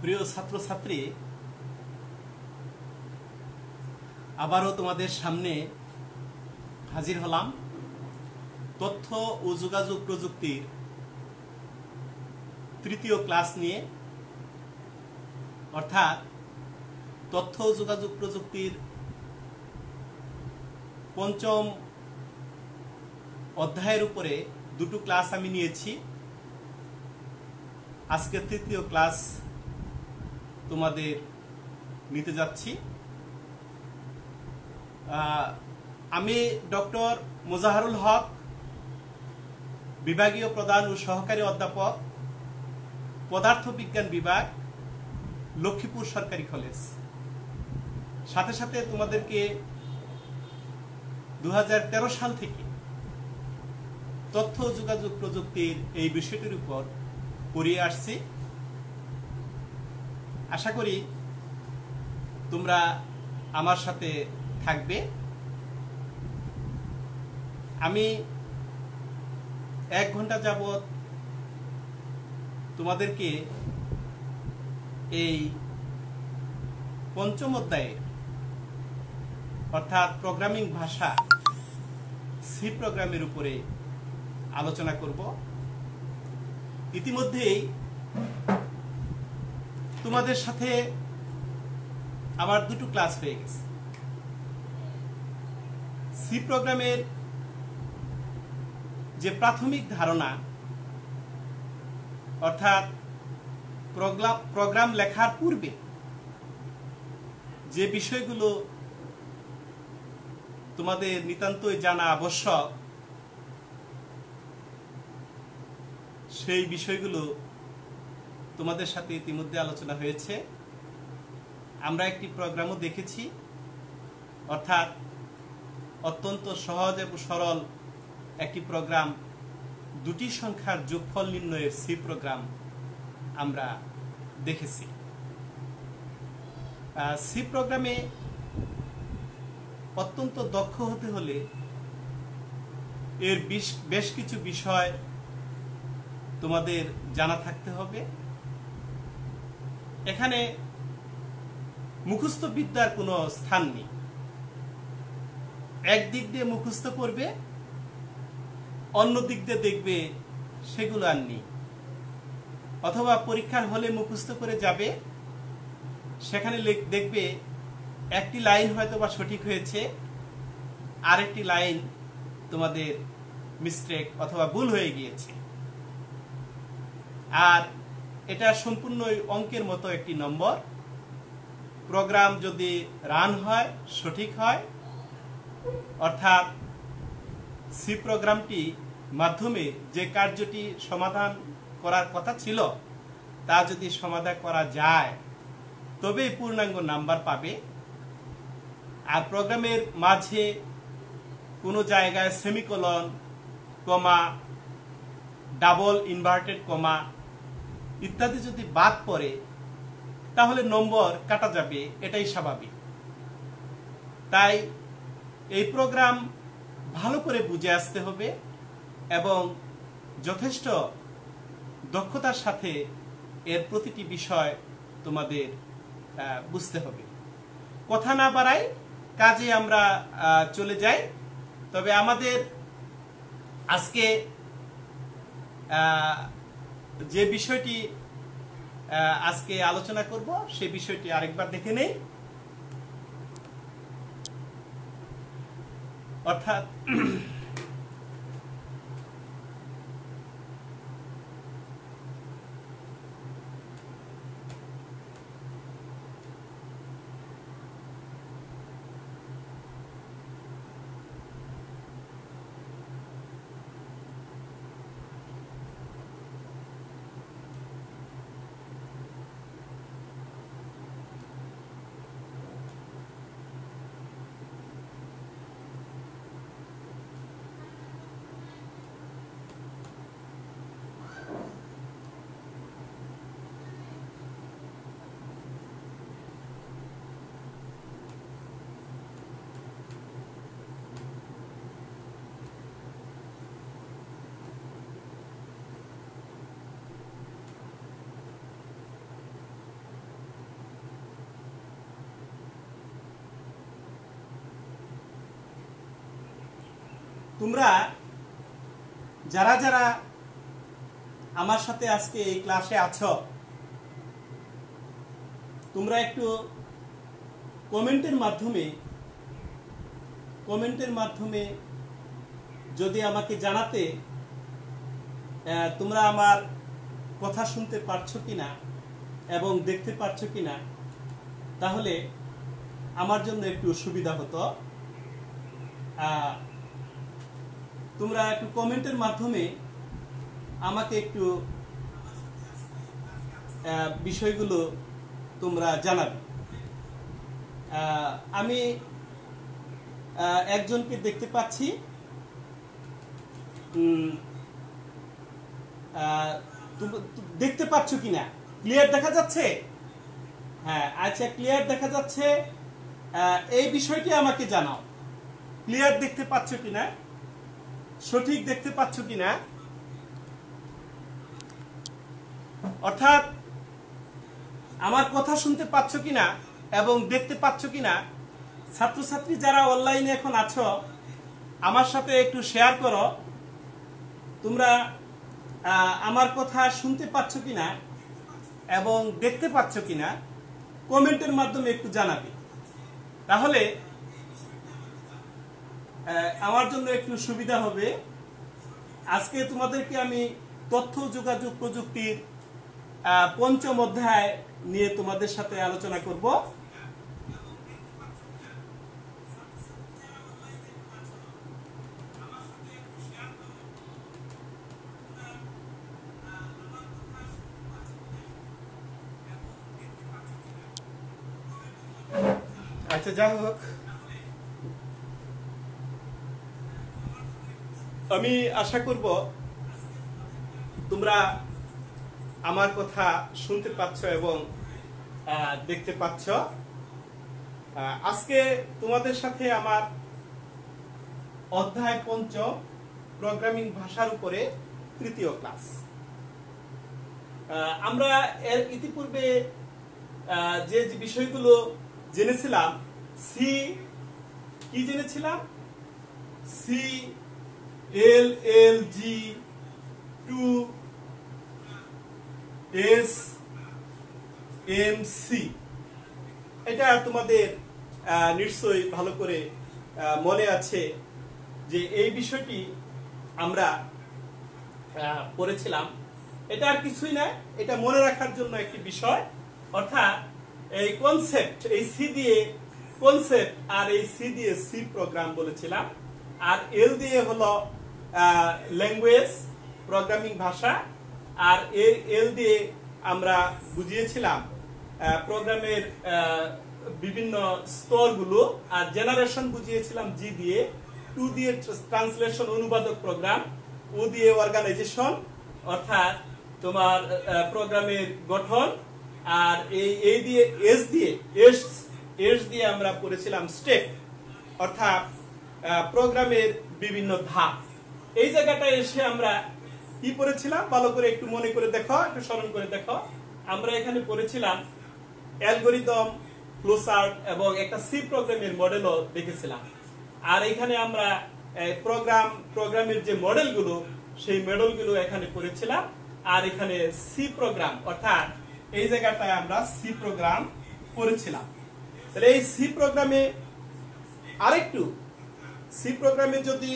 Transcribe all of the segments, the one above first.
প্রিয় ছাত্রছাত্রী, আবারও তোমাদের সামনে হাজির হলাম তথ্য ও যোগাযোগ প্রযুক্তির তৃতীয় ক্লাস নিয়ে। অর্থাৎ তথ্য ও যোগাযোগ প্রযুক্তির পঞ্চম অধ্যায়ের উপরে দুটো ক্লাস আমি নিয়েছি। আজকে তৃতীয় ক্লাস তোমাদের নিতে যাচ্ছি। আমি ডক্টর মোজাহারুল হক, বিভাগীয় প্রধান ও সহকারী অধ্যাপক, পদার্থ বিজ্ঞান বিভাগ, লক্ষ্মীপুর সরকারি কলেজ। সাথে সাথে তোমাদেরকে 2013 সাল থেকে তথ্য ও যোগাযোগ প্রযুক্তির এই বিষয়টির উপর পড়িয়ে আসছি। আশা করি তোমরা আমার সাথে থাকবে। আমি 1 ঘন্টা যাবত তোমাদেরকে এই পঞ্চম অধ্যায়ের অর্থাৎ প্রোগ্রামিং ভাষা সি প্রোগ্রামের উপরে আলোচনা করব। ইতিমধ্যেই তোমাদের সাথে আমার দুটো ক্লাস হয়ে গেছে। সি প্রোগ্রামের যে প্রাথমিক ধারণা, অর্থাৎ প্রোগ্রাম লেখার পূর্বে যে বিষয়গুলো তোমাদের নিতান্তই জানা আবশ্যক, সেই বিষয়গুলো তোমাদের সাথে ইতিমধ্যে আলোচনা হয়েছে। আমরা একটি প্রোগ্রামও দেখেছি, অর্থাৎ অত্যন্ত সহজ এবং সরল একটি প্রোগ্রাম, দুটি সংখ্যার যোগফল নির্ণয়ের সি প্রোগ্রাম আমরা দেখেছি। সি প্রোগ্রামে অত্যন্ত দক্ষ হতে হলে এর বেশ কিছু বিষয় তোমাদের জানা থাকতে হবে। এখানে মুখস্থ বিদ্যার কোনো স্থান নেই। একদিক দিয়ে মুখস্থ করবে, অন্য দিক দিয়ে দেখবে সেগুলো আর নেই। অথবা পরীক্ষার হলে মুখস্থ করে যাবে, সেখানে দেখবে একটি লাইন হয়তো বা সঠিক হয়েছে, আরেকটি লাইন তোমাদের মিস্টেক অথবা ভুল হয়ে গিয়েছে। আর এটা সম্পূর্ণ অঙ্কের মতো একটি নম্বর। প্রোগ্রাম যদি রান হয়, সঠিক হয়, অর্থাৎ সি প্রোগ্রামটি মাধ্যমে যে কার্যটি সমাধান করার কথা ছিল তা যদি সমাধান করা যায়, তবে পূর্ণাঙ্গ নাম্বার পাবে। আর প্রোগ্রামের মাঝে কোনো জায়গায় সেমিকোলন, কমা, ডাবল ইনভার্টেড কমা ইত্যাদি যদি বাদ পড়ে, তাহলে নম্বর কাটা যাবে, এটাই স্বাভাবিক। তাই এই প্রোগ্রাম ভালো করে বুঝে আসতে হবে এবং যথেষ্ট দক্ষতার সাথে এর প্রতিটি বিষয় তোমাদের বুঝতে হবে। কথা না বাড়াই, কাজে আমরা চলে যাই। তবে আমাদের আজকে যে বিষয়টি আজকে আলোচনা করব, সেই বিষয়টি আরেকবার দেখে নেই। অর্থাৎ তোমরা যারা যারা আমার সাথে আজকে এই ক্লাসে আছো, তোমরা একটু কমেন্টের মাধ্যমে যদি আমাকে জানাতে তোমরা আমার কথা শুনতে পারছো কিনা এবং দেখতে পারছো কিনা, তাহলে আমার জন্য একটু সুবিধা হতো। তোমরা একটু কমেন্টের মাধ্যমে আমাকে একটু বিষয়গুলো তোমরা জানাবে। আমি একজনকে দেখতে পাচ্ছি, দেখতে পাচ্ছ কিনা, ক্লিয়ার দেখা যাচ্ছে? হ্যাঁ, আচ্ছা, ক্লিয়ার দেখা যাচ্ছে। এই বিষয়টি আমাকে জানাও, ক্লিয়ার দেখতে পাচ্ছ কিনা, সঠিক দেখতে পাচ্ছ কিনা, অর্থাৎ আমার কথা শুনতে পাচ্ছ কিনা এবং দেখতে পাচ্ছ কিনা। ছাত্রছাত্রী যারা অনলাইনে এখন আছো, আমার সাথে একটু শেয়ার করো তোমরা আমার কথা শুনতে পাচ্ছ কিনা এবং দেখতে পাচ্ছ কিনা, কমেন্টের মাধ্যমে একটু জানাবে। তাহলে আমার জন্য একটু সুবিধা হবে। আজকে তোমাদেরকে আমি তথ্য যোগাযোগ প্রযুক্তির ৫ম অধ্যায় নিয়ে তোমাদের সাথে আলোচনা করব। আচ্ছা, যাই হোক, আমি আশা করব তোমরা আমার কথা শুনতে পাচ্ছ এবং দেখতে পাচ্ছ। আজকে তোমাদের সাথে আমার অধ্যায় ৫ প্রোগ্রামিং ভাষার উপরে ৩য় ক্লাস। আমরা এর ইতিপূর্বে যে বিষয়গুলো জেনেছিলাম, সি কি জেনেছিলাম? সি, এল, এল, জি, টু, এস, এম, সি। এটা তোমাদের নিশ্চয়ই ভালো করে মনে আছে যে এই বিষয়টি আমরা পড়েছিলাম। এটা আর কিছুই না, এটা মনে রাখার জন্য একটি বিষয়। অর্থাৎ এই কনসেপ্ট, এই সি দিয়ে কনসেপ্ট, আর এই সি দিয়ে সি প্রোগ্রাম বলেছিলাম, আর এল দিয়ে হলো ল্যাঙ্গুয়েজ, প্রোগ্রামিং ভাষা, আর এল দিয়ে আমরা বুঝিয়েছিলাম প্রোগ্রামের বিভিন্ন স্তরগুলো, আর জেনারেশন বুঝিয়েছিলাম জি দিয়ে, টু দিয়ে ট্রান্সলেশন অনুবাদক প্রোগ্রাম, ও দিয়ে অর্গানাইজেশন অর্থাৎ তোমার প্রোগ্রামের গঠন, আর এই দিয়ে এস দিয়ে আমরা পড়েছিলাম স্টেপ অর্থাৎ প্রোগ্রামের বিভিন্ন ধাপ। এই জায়গাটায় এসে আমরা কি পড়েছিলাম ভালো করে একটু মনে করে দেখো, একটু স্মরণ করে দেখো। আমরা এখানে পড়েছিলাম অ্যালগরিদম, ফ্লোচার্ট এবং একটা সি প্রোগ্রামের মডেলও দেখেছিলাম। আর এখানে আমরা প্রোগ্রামের যে মডেলগুলো, সেই মডেলগুলো এখানে পড়েছিলাম। আর এখানে সি প্রোগ্রাম অর্থাৎ এই জায়গাটায় আমরা সি প্রোগ্রাম পড়েছিলাম। তাহলে এই সি প্রোগ্রামে আরেকটু, সি প্রোগ্রামে যদি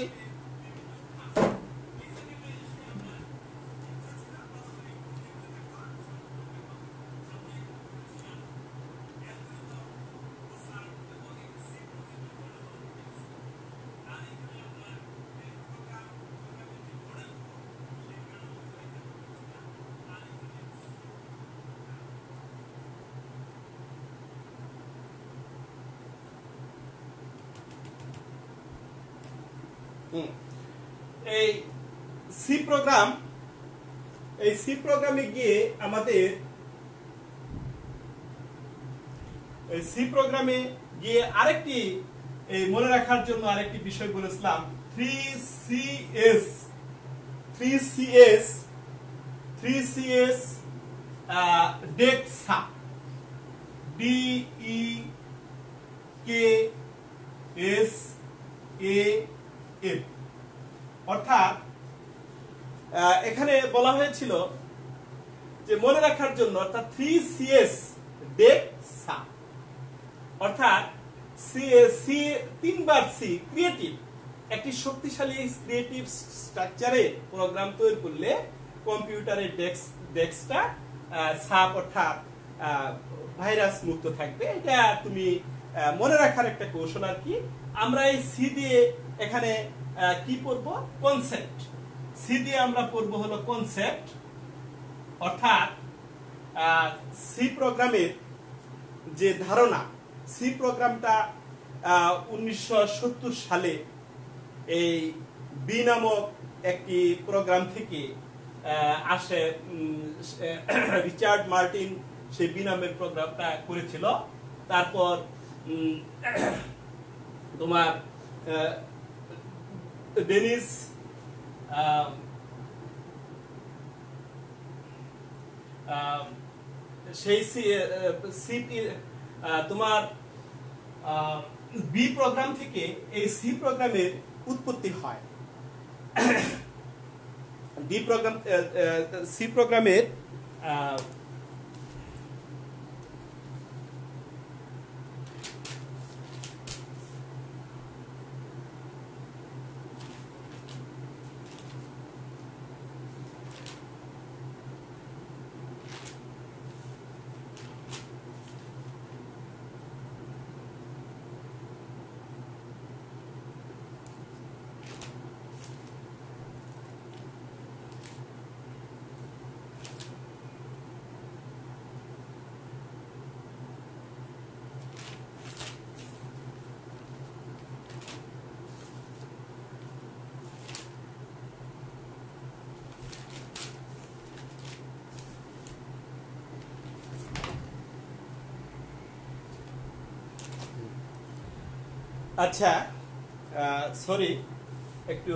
এই সি প্রোগ্রামে গিয়ে আমাদের আরেকটি মনে রাখার জন্য আরেকটি বিষয় বলেছিলাম, 3CS ডেক্সা, DEKSAF অর্থাৎ এখানে বলা হয়েছিল যে মনে রাখার জন্য, অর্থাৎ 3CS ডেক সা, অর্থাৎ সি 3 বার সি ক্রিয়েটিভ, একটি শক্তিশালী ক্রিয়েটিভ স্ট্রাকচারে প্রোগ্রাম তৈরি করলে কম্পিউটারের ডেস্কটা সাপ অর্থাৎ ভাইরাস মুক্ত থাকবে। এটা তুমি মনে রাখার একটা কৌশল আর কি। আমরা এই সি দিয়ে এখানে কি পড়বো? কনসেপ্ট। সি দিয়ে আমরা পড়বো হলো কনসেপ্ট, অর্থাৎ সি প্রোগ্রামের যে ধারণা, সি প্রোগ্রামটা 1970 সালে এই বি নামক একটি প্রোগ্রাম থেকে আসে। রিচার্ড মার্টিন সেই বি নামের প্রোগ্রামটা করেছিল। তারপর তোমার ডেনিস সেই তোমার বি প্রোগ্রাম থেকে এই সি প্রোগ্রামের উৎপত্তি হয়। বি প্রোগ্রাম সি প্রোগ্রামের আচ্ছা, সরি একটু,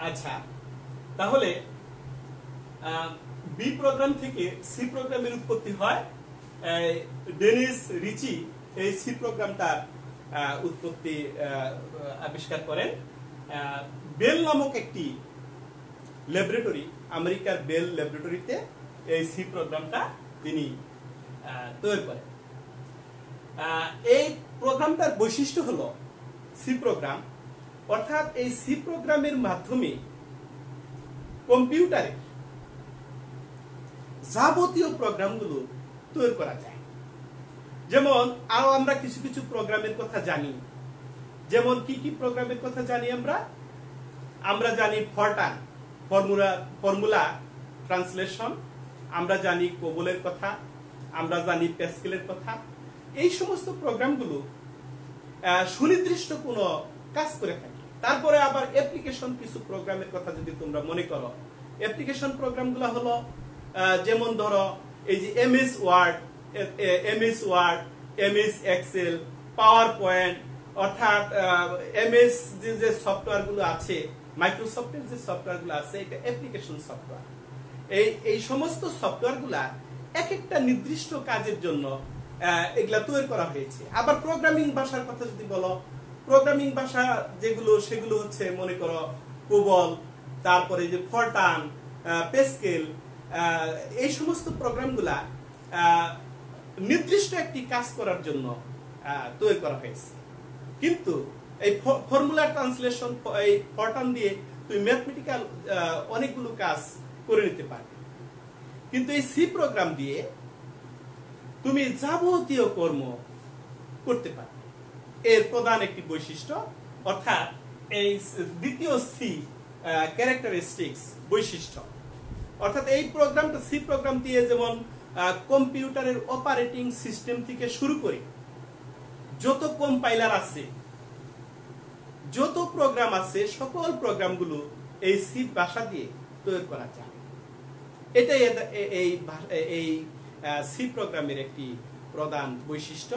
আচ্ছা তাহলে বি প্রোগ্রাম থেকে সি প্রোগ্রামের উৎপত্তি হয়। ডেনিস রিচি এই সি প্রোগ্রামটার উৎপত্তি আবিষ্কার করেন। বেল নামক একটি ল্যাবরেটরি, আমেরিকার বেল ল্যাবরেটরিতে এই সি প্রোগ্রামটা তিনি তৈরি করেন। এই প্রোগ্রামটার বৈশিষ্ট্য হলো সি প্রোগ্রাম, অর্থাৎ এই সি প্রোগ্রামের মাধ্যমে কম্পিউটারে যাবতীয় প্রোগ্রামগুলো তৈরি করা যায়। যেমন আরো আমরা কিছু কিছু প্রোগ্রামের কথা জানি। যেমন কি কি প্রোগ্রামের কথা জানি আমরা জানি ফরটান, ফর্মুলা ট্রান্সলেশন, আমরা জানি কোবলের কথা, আমরা জানি প্যাসকেলের কথা। এই সমস্ত প্রোগ্রামগুলো সুনির্দিষ্ট কোনো কাজ করে থাকে। তারপরে আবার অ্যাপ্লিকেশন কিছু প্রোগ্রামের কথা যদি তোমরা মনে করো, অ্যাপ্লিকেশন প্রোগ্রামগুলো হলো যেমন ধরো এই যে MS Word, MS Excel, PowerPoint, অর্থাৎ এমএস যে সফটওয়্যারগুলো আছে, মাইক্রোসফটের যে সফটওয়্যারগুলো আছে, এটা অ্যাপ্লিকেশন সফটওয়্যার। এই সমস্ত সফটওয়্যারগুলা এক একটা নির্দিষ্ট কাজের জন্য এগুলা তৈরি করা হয়েছে। আবার প্রোগ্রামিং ভাষার কথা যদি বলো, প্রোগ্রামিং ভাষা যেগুলো সেগুলো হচ্ছে মনে করো কোবল, তারপরে যে ফরটান, প্যাসকেল, এই সমস্ত প্রোগ্রামগুলা নির্দিষ্ট একটি কাজ করার জন্য তৈরি করা হয়েছে। কিন্তু এই ফর্মুলা ট্রান্সলেশন, এই ফরটান দিয়ে তুমি ম্যাথমেটিক্যাল অনেকগুলো কাজ করে নিতে পারবে। কিন্তু এই সি প্রোগ্রাম দিয়ে তুমি যাবতীয় কর্ম করতে পারবে। এর প্রধান একটি বৈশিষ্ট্য, অর্থাৎ এই দ্বিতীয় সি ক্যারেক্টারিস্টিক্স বৈশিষ্ট্য, অর্থাৎ এই প্রোগ্রামটা সি প্রোগ্রাম দিয়ে যেমন কম্পিউটারের অপারেটিং সিস্টেম থেকে শুরু করে যত কম্পাইলার আছে, যত প্রোগ্রাম আছে, সকল প্রোগ্রামগুলো এই সি ভাষা দিয়ে তৈরি করা যায়। এটাই এই সি প্রোগ্রামের একটি প্রধান বৈশিষ্ট্য।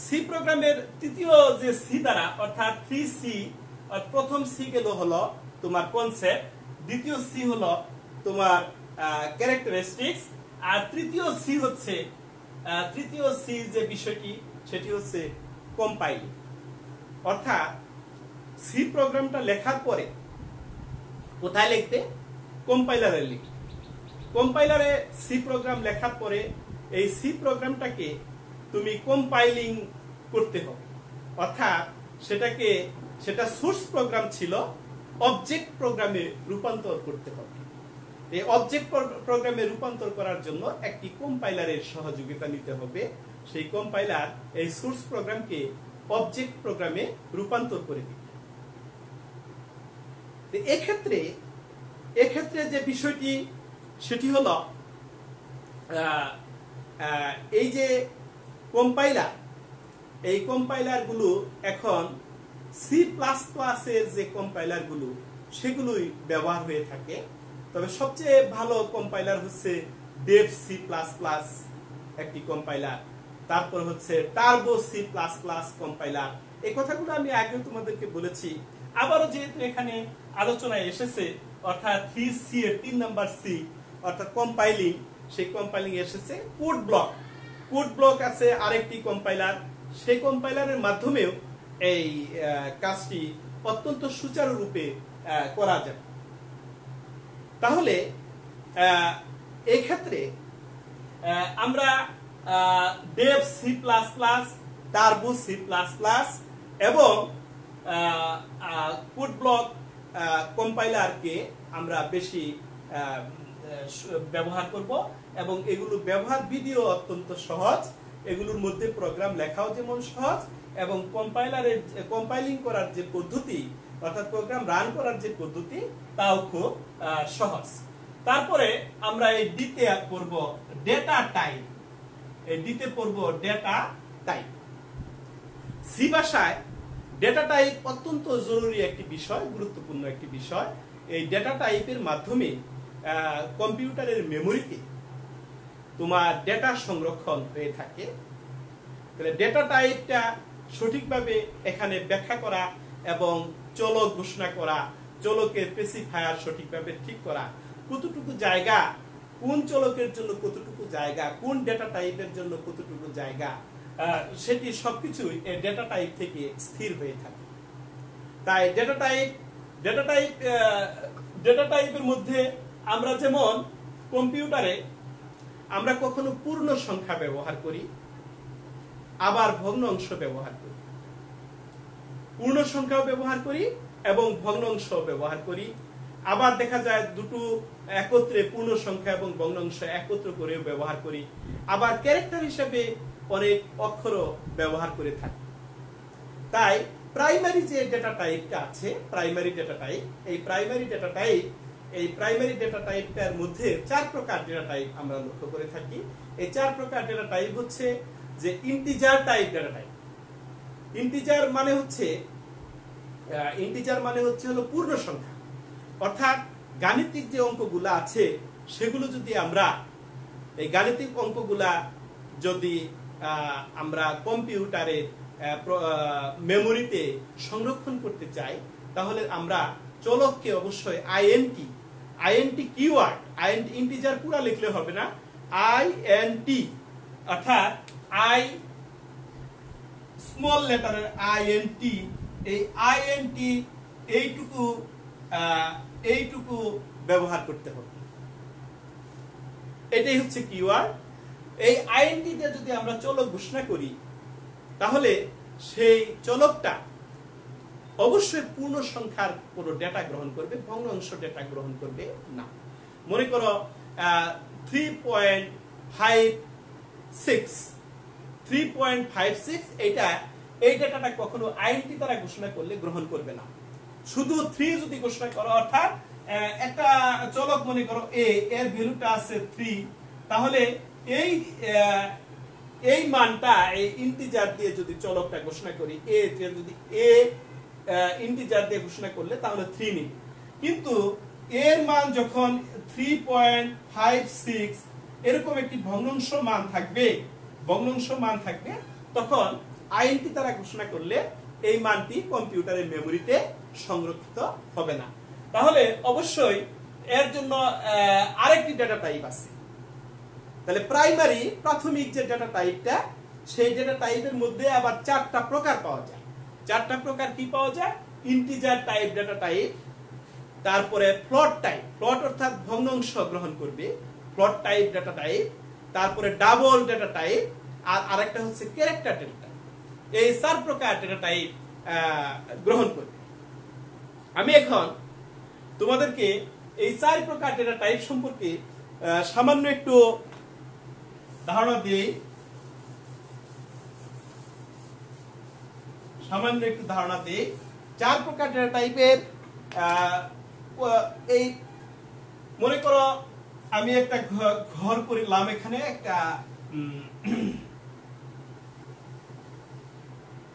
সি প্রোগ্রামের তৃতীয় যে সি দ্বারা, অর্থাৎ 3C, প্রথম সি গেল হলো তোমার কনসেপ্ট, দ্বিতীয় সি হলো তোমার ক্যারেক্টারিস্টিক্স, আর তৃতীয় সি যে বিষয়টি সেটি হচ্ছে কম্পাইলিং। অর্থাৎ সি প্রোগ্রামটা লেখার পরে কোথায় লিখবে? কম্পাইলারে লিখবে। কম্পাইলারে সি প্রোগ্রাম লেখার পরে এই সি প্রোগ্রামটাকে তুমি কম্পাইলিং করতে হবে, অর্থাৎ সেটা সোর্স প্রোগ্রাম ছিল, অবজেক্ট প্রোগ্রামে রূপান্তর করতে হবে। এই অবজেক্ট প্রোগ্রামে রূপান্তর করার জন্য একটি কম্পাইলারের সহযোগিতা নিতে হবে। সেই কম্পাইলার এই সোর্স প্রোগ্রামকে অবজেক্ট প্রোগ্রামে রূপান্তর করে দিবে। এক্ষেত্রে যে বিষয়টি সেটি হলো এই যে কম্পাইলার, এই কম্পাইলারগুলো এখন সি প্লাস প্লাসের যে কম্পাইলারগুলো সেগুলোই ব্যবহার হয়ে থাকে। তবে সবচেয়ে ভালো কম্পাইলার হচ্ছে ডেভ সি প্লাস প্লাস একটি কম্পাইলার, তারপর হচ্ছে Turbo C plus plus compiler. এই কথাগুলো আমি আগে তোমাদেরকে বলেছি, আবারও যেহেতু এখানে আলোচনায় এসেছে, অর্থাৎ 3C এর 3 নাম্বার সি অর্থাৎ কম্পাইলিং, সেই কম্পাইলিং এসেছে। কোড ব্লক আছে আরেকটি কম্পাইলার, সেই কম্পাইলারের মাধ্যমেও এই কাজটি অত্যন্ত সুচারুরূপে করা যায়। তাহলে এই ক্ষেত্রে আমরা Dev C plus plus, Turbo C plus plus এবং কোড ব্লক কম্পাইলারকে আমরা বেশি ব্যবহার করব এবং এগুলো ব্যবহার বিধিও অত্যন্ত সহজ। এগুলোর মধ্যে প্রোগ্রাম লেখাও যেমন সহজ এবং কম্পাইলিং করার যে পদ্ধতি অর্থাৎ প্রোগ্রাম রান করার যে পদ্ধতি তাও খুব সহজ। তারপরে আমরা এই ডিতে পড়ব ডেটা টাইপ। এই ডিতে পড়ব ডেটা টাইপ। সি ভাষায় ডেটা টাইপ অত্যন্ত জরুরি একটি বিষয়, গুরুত্বপূর্ণ একটি বিষয়। এই ডেটা টাইপের মাধ্যমে কম্পিউটারের মেমোরিতে তোমার ডেটা সংরক্ষণ হয়ে থাকে। তাহলে ডেটা টাইপটা সঠিকভাবে এখানে ব্যাখ্যা করা এবং চলক ঘোষণা করা, চলকের স্পেসিফায়ার সঠিকভাবে ঠিক করা, কতটুকু জায়গা কোন চলকের জন্য কতটুকু জায়গা, কোন ডেটা টাইপের জন্য কতটুকু জায়গা, সেটি সবকিছুই এই ডেটা টাইপ থেকে স্থির হয়ে থাকে। তাই ডেটা টাইপের মধ্যে আমরা যেমন কম্পিউটারে আমরা কখনো পূর্ণ সংখ্যা ব্যবহার করি, আবার ভগ্নাংশ ব্যবহার করি। পূর্ণ সংখ্যাও ব্যবহার করি এবং ভগ্নাংশ ব্যবহার করি। আবার দেখা যায় দুটো একত্রে পূর্ণ সংখ্যা এবং ভগ্নাংশ একত্র করেও ব্যবহার করি। আবার ক্যারেক্টার হিসেবে অনেক অক্ষরও ব্যবহার করে থাকি। তাই প্রাইমারি যে ডেটা টাইপটা আছে, প্রাইমারি ডেটা টাইপটার মধ্যে 4 প্রকার ডেটা টাইপ আমরা লক্ষ্য করে থাকি। এই 4 প্রকার ডেটা টাইপ হচ্ছে যে integer type data type. Integer মানে হচ্ছে হলো পূর্ণ সংখ্যা, অর্থাৎ গাণিতিক যে অঙ্কগুলা আছে সেগুলো যদি আমরা এই গাণিতিক অঙ্কগুলা যদি আমরা কম্পিউটারের মেমোরিতে সংরক্ষণ করতে চাই, তাহলে আমরা চলককে অবশ্যই আইএনটি কিওয়ার্ড, আইএনটি ইন্টিজার পুরা লিখলে হবে না, আইএনটি অর্থাৎ আই স্মল লেটারের আইএনটি, এই আইএনটি এইটুকু ব্যবহার করতে হবে। এটাই হচ্ছে কিওয়ার্ড। এই আইএনটি দিয়ে যদি আমরা চলক ঘোষণা করি তাহলে সেই চলকটা অবশ্যই পূর্ণ সংখ্যার কোনো ডেটা গ্রহণ করবে, ভগ্নাংশ ডেটা গ্রহণ করবে না। মনে করো 3.56 এই ডেটাটা কখনো আইএনটি দ্বারা ঘোষণা করলে গ্রহণ করবে না। শুধু 3 যদি ঘোষণা করো, অর্থাৎ একটা চলক মনে করো এ, এর ভ্যালুটা আছে 3, তাহলে এই মানটা এই ইন্টিজার দিয়ে যদি চলকটা ঘোষণা করি, যদি ইন্টিজার দিয়ে ঘোষণা করলে তাহলে 3 নিবে। কিন্তু এর মান যখন 3.56 এরকম একটি ভগ্নাংশ মান থাকবে, তখন আইএনটি দ্বারা ঘোষণা করলে এই মানটি কম্পিউটারের মেমোরিতে সংরক্ষিত হবে না। তাহলে অবশ্যই এর জন্য আরেকটি ডেটা টাইপ আছে। তাহলে প্রাথমিক যে ডেটা টাইপটা, সেই ডেটা টাইপের মধ্যে আবার 4টা প্রকার পাওয়া যায়। 4টা প্রকার কি পাওয়া যায়? ইন্টিজার টাইপ ডেটা টাইপ, তারপরে ফ্লোট টাইপ, ফ্লোট অর্থাৎ ভগ্নাংশ গ্রহণ করবে, ফ্লোট টাইপ ডেটা টাইপ, তারপরে ডাবল ডেটা টাইপ, আর আরেকটা হচ্ছে ক্যারেক্টার ডেটা টাইপ। এই 4 প্রকার ডেটা টাইপ গ্রহণ করবে। আমি এখন তোমাদেরকে এই 4 প্রকার ডেটা টাইপ সম্পর্কে সামান্য একটু ধারণা দিই। সামান্য একটু ধারণা দিই 4 প্রকার ডেটা টাইপের। এই মনে করো আমি একটা ঘর করলাম, এখানে একটা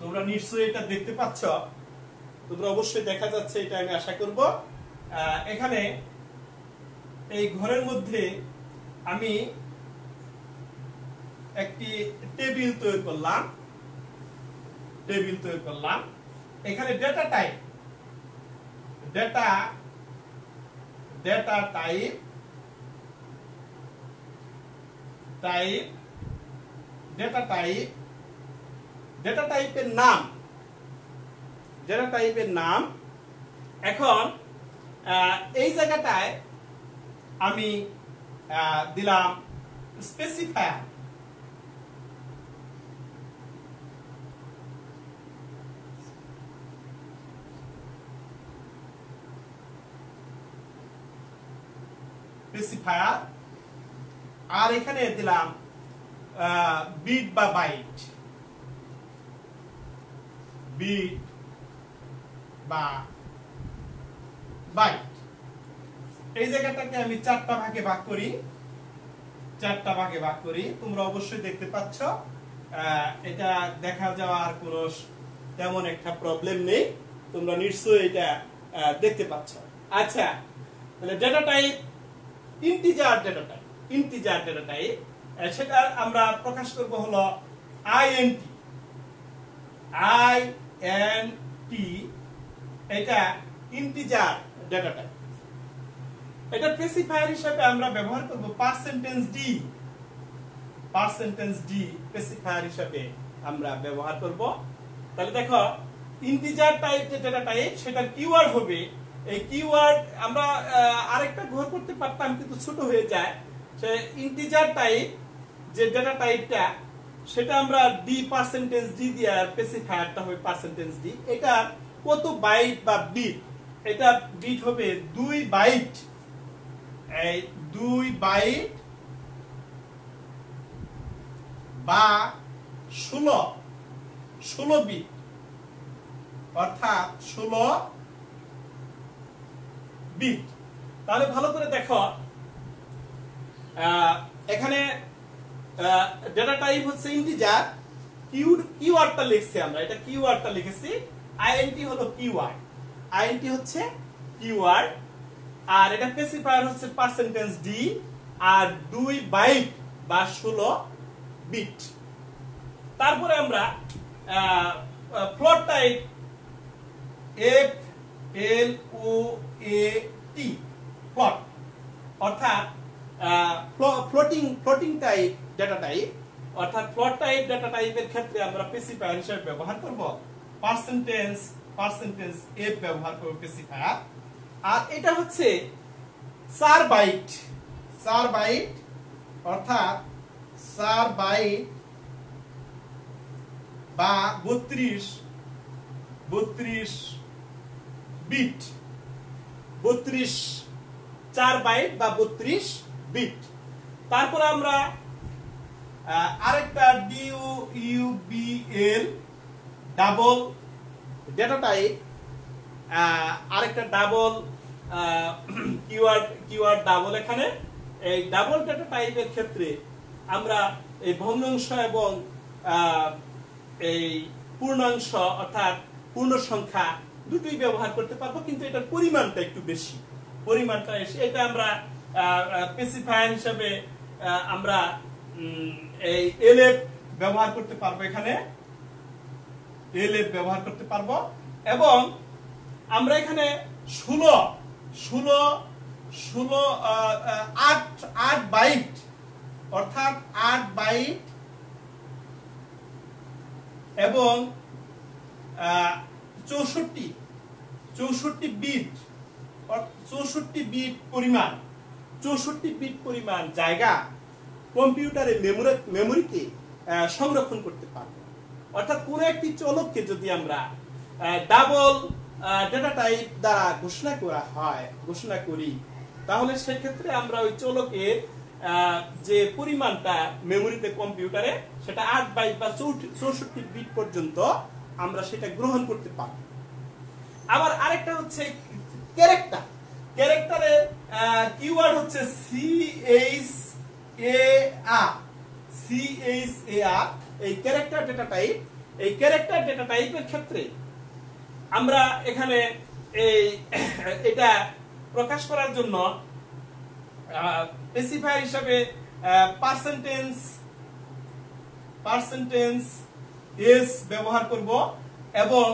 তোমরা নিশ্চয়ই এটা দেখতে পাচ্ছ, তোমরা অবশ্যই দেখা যাচ্ছে, এটা আমি আশা করব। এখানে এই ঘরের মধ্যে আমি একটি টেবিল তৈরি করলাম, এখানে ডেটা টাইপ, ডেটা টাইপের নাম, এখন এই জায়গাটায় আমি দিলাম স্পেসিফায়ার। আর এখানে দিলাম বিট বা বাইট, এই জায়গাটাকে আমি 4টা ভাগে ভাগ করি। তোমরা অবশ্যই দেখতে পাচ্ছ, এটা দেখা যাওয়ার কোনো তেমন একটা প্রবলেম নেই, তোমরা নিশ্চয়ই এটা দেখতে পাচ্ছ। আচ্ছা, তাহলে data type integer data type, সেটা আমরা প্রকাশ করব হলো INT, এটা ইন্টিজার ডেটা টাইপ। এটা স্পেসিফায়ার হিসেবে আমরা ব্যবহার করব %d, স্পেসিফায়ার হিসেবে আমরা ব্যবহার করব। তাহলে দেখো ইন্টিজার টাইপ যে ডেটা টাইপ, সেটার কিওয়ার্ড হবে, এই কিওয়ার্ড আমরা আরেকটা ঘর করতে পারতাম কিন্তু ছোট হয়ে যায়। সে ইন্টিজার টাইপ যে ডেটা টাইপটা, সেটা আমরা %d দিয়ে, আর স্পেসিফায়ারটা হবে %d। এটা কত বাইট বা বিট, এটা বিট হবে 2 বাইট, এই 2 বাইট বা 16 বিট, অর্থাৎ 16 বিট। তাহলে ভালো করে দেখো, এখানে ডেটা টাইপ হচ্ছে ইন্টিজার, কিওয়ার্ডটা লিখছি আমরা, এটা কিওয়ার্ডটা লিখেছি, INT হলো কিওয়ার্ড, আর এটা স্পেসিফায়ার হচ্ছে %d, আর 2 বাইট বা 16 বিট। তারপরে আমরা ফ্লোট টাইপ, FLOAT, ফ্লোট অর্থাৎ ফ্লোটিং টাইপ ডেটা টাইপ, অর্থাৎ ফ্লোট টাইপ ডেটা টাইপের ক্ষেত্রে আমরা স্পেসিফায়ার হিসেবে ব্যবহার করব %f ব্যবহার করব স্পেসিফায়ার। আর এটা হচ্ছে 4 বাইট, অর্থাৎ 4 বাইট বা 32 বিট, 4 বাইট বা 32 বিট। তারপরে আমরা আরেকটা DUBL, ডাবল ডেটা টাইপ, আরেকটা ডাবল কিওয়ার্ড ডাবল। এখানে এই ডাবল ডেটা টাইপের ক্ষেত্রে আমরা এই ভগ্নাংশ এবং এই পূর্ণাংশ অর্থাৎ পূর্ণ সংখ্যা দুটোই ব্যবহার করতে পারবো, কিন্তু এটার পরিমাণটা একটু বেশি, এটা আমরা স্পেসিফায়ার হিসেবে আমরা এই এলএফ ব্যবহার করতে পারবো, এখানে এলএফ ব্যবহার করতে পারবো। এবং আমরা এখানে 8 বাইট, অর্থাৎ 8 বাইট এবং বিট 64 বিট পরিমাণ জায়গা কম্পিউটারে মেমোরিতে সংরক্ষণ করতে পারবো। অর্থাৎ কোন একটি চলককে যদি আমরা ডাবল ডেটা টাইপ দ্বারা ঘোষণা করি, তাহলে সেক্ষেত্রে আমরা ওই চলকের যে পরিমাণটা মেমোরিতে কম্পিউটারে সেটা 8 বাইট বা 64 বিট পর্যন্ত আমরা সেটা গ্রহণ করতে পারবো। আবার আরেকটা হচ্ছে ক্যারেক্টারের কিওয়ার্ড হচ্ছে CHAR। এই ক্যারেক্টার ডেটা টাইপের ক্ষেত্রে আমরা এখানে এটা প্রকাশ করার জন্য স্পেসিফায়ার হিসাবে পার্সেন্টেজ এস ব্যবহার করব, এবং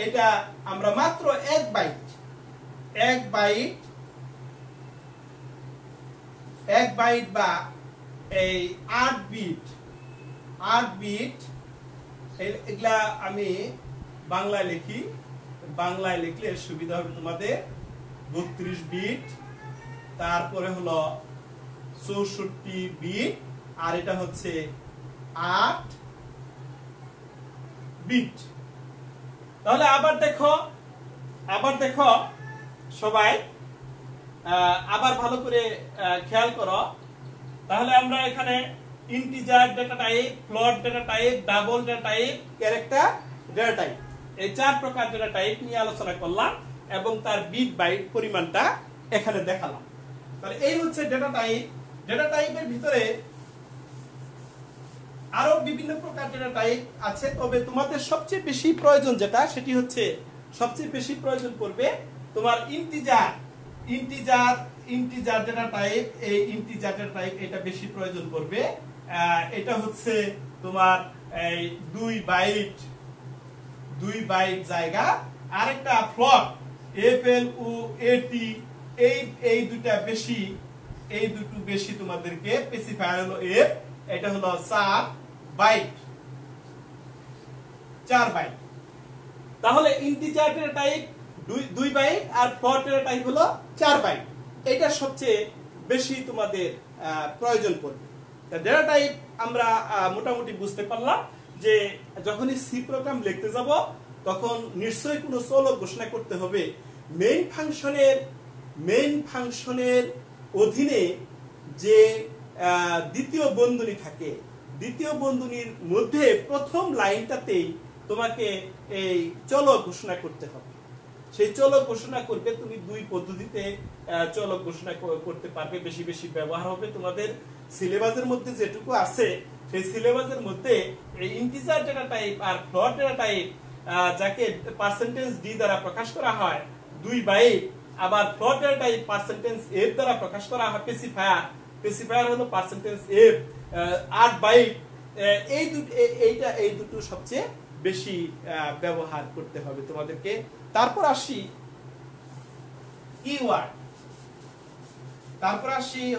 এটা আমরা মাত্র 1 বাইট বা এই 8 বিট এগুলা আমি বাংলায় লিখলে সুবিধা হবে তোমাদের। 32 বিট, তারপরে হলো 64 বিট, আর এটা হচ্ছে 8 বিট। তাহলে আবার দেখো সবাই, আবার ভালো করে খেয়াল করো। তাহলে আমরা এখানে integer data type, float data type, double data type, character data type, এই 4 প্রকার ডেটা টাইপ নিয়ে আলোচনা করলাম এবং তার বিট বাইট পরিমাণটা এখানে দেখালাম। তাহলে এই হচ্ছে ডেটা টাইপ। ডেটা টাইপের ভিতরে আরো বিভিন্ন প্রকার ডেটা টাইপ আছে, তবে তোমাদের সবচেয়ে বেশি প্রয়োজন যেটা, সেটি হচ্ছে সবচেয়ে বেশি প্রয়োজন পড়বে তোমার ইন্টিজার ডেটা টাইপ। এই ইন্টিজার ডেটা টাইপ এটা বেশি প্রয়োজন পড়বে। এটা হচ্ছে তোমার এই 2 বাইট জায়গা। আরেকটা ফ্লোট FLOAT, এই দুটো বেশি তোমাদেরকে স্পেসিফায়ার হলো F, এটা হলো 4 বাইট। তাহলে ইন্টিজার ডেটা টাইপ 2 বাইট আর ফ্লোট ডেটা টাইপ হলো 4 বাইট। এটা সবচেয়ে বেশি তোমাদের প্রয়োজন পড়বে। ডেটা টাইপ আমরা মোটামুটি বুঝতে পারলাম যে যখনই সি প্রোগ্রাম লিখতে যাব তখন নিশ্চয়ই কোনো চলক ঘোষণা করতে হবে। মেইন ফাংশনের অধীনে যে দ্বিতীয় বন্ধনী থাকে, দ্বিতীয় বন্ধনীর মধ্যে প্রথম লাইনটাতেই তোমাকে এই চলক ঘোষণা করতে হবে। সেই চলক ঘোষণা করবে তুমি 2 পদ্ধতিতে চলক ঘোষণা করতে পারবে। বেশি ব্যবহার হবে তোমাদের সিলেবাসের মধ্যে যেটুকু আছে, সেই সিলেবাসের মধ্যে এই ইন্টিজার ডেটা টাইপ আর ফ্লোট ডেটা টাইপ, যাকে পার্সেন্টেজ ডি দ্বারা প্রকাশ করা হয় 2 বাইট, আবার float data type percentage F দ্বারা প্রকাশ করা হয় স্পেসিফায়ার হলো পার্সেন্টেজ এফ 8 বাইট। এই দুটো সবচেয়ে বেশি ব্যবহার করতে হবে তোমাদেরকে। তারপর আসি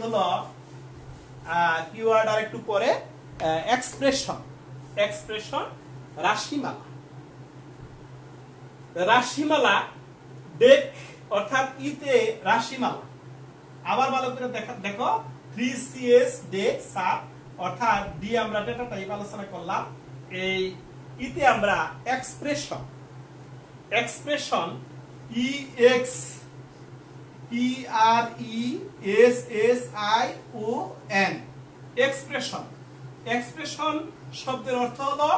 হলো কিওয়ার্ড, আর একটু পরে এক্সপ্রেশন, রাশিমালা দেখ, অর্থাৎ ইতে রাশিমালা। আবার ভালো করে দেখো 3CS ডেক সাব, অর্থাৎ ডি আমরা ডেটা টাইপ আলোচনা করলাম, এই ইতে আমরা এক্সপ্রেশন EXPRESSION এক্সপ্রেশন শব্দের অর্থ হলো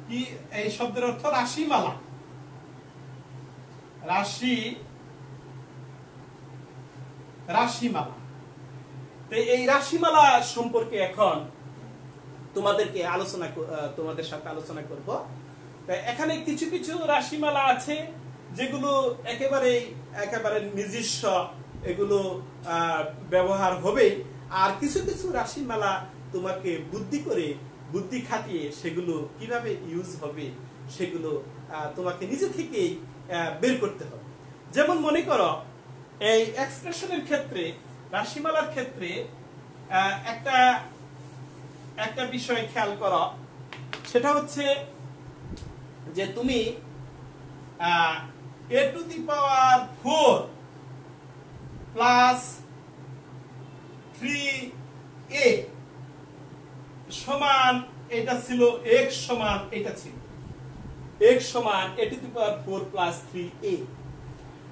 কি? এই শব্দের অর্থ রাশিমালা। তো এই রাশিমালা সম্পর্কে এখন তোমাদের সাথে আলোচনা করব। এখানে কিছু রাশিমালা আছে যেগুলো একেবারে নিজস্ব, এগুলো ব্যবহার হবে। আর কিছু রাশিমালা তোমাকে বুদ্ধি খাটিয়ে সেগুলো কিভাবে ইউজ হবে সেগুলো তোমাকে নিজে থেকেই বের করতে হবে। যেমন মনে করো এই এক্সপ্রেশনের ক্ষেত্রে, রাশিমালার ক্ষেত্রে একটা বিষয় খেয়াল করো, সেটা হচ্ছে যে তুমি a⁴ প্লাস 3a সমান, এটা ছিল x সমান, এটা ছিল x সমান a⁴ প্লাস 3a।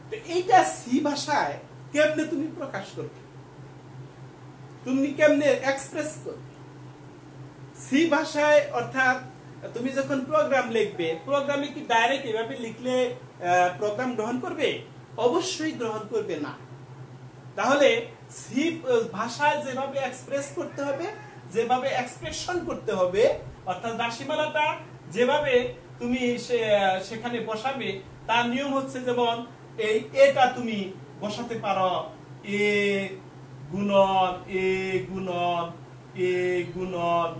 তো এইটা সি ভাষায় কেমনে তুমি প্রকাশ করবে, তুমি কেমনে এক্সপ্রেস করবে সি ভাষায়? অর্থাৎ তুমি যখন প্রোগ্রাম লিখবে, প্রোগ্রামে কি ডাইরেক্ট এভাবে লিখলে প্রোগ্রাম গ্রহণ করবে? অবশ্যই গ্রহণ করবে না। তাহলে সি ভাষায় যেভাবে এক্সপ্রেস করতে হবে, যেভাবে এক্সপ্রেশন করতে হবে, অর্থাৎ রাশিমালাটা যেভাবে তুমি সেখানে বসাবে তার নিয়ম হচ্ছে, যেমন এই এটা তুমি বসাতে পারো এ গুণন এ গুণন এ গুণন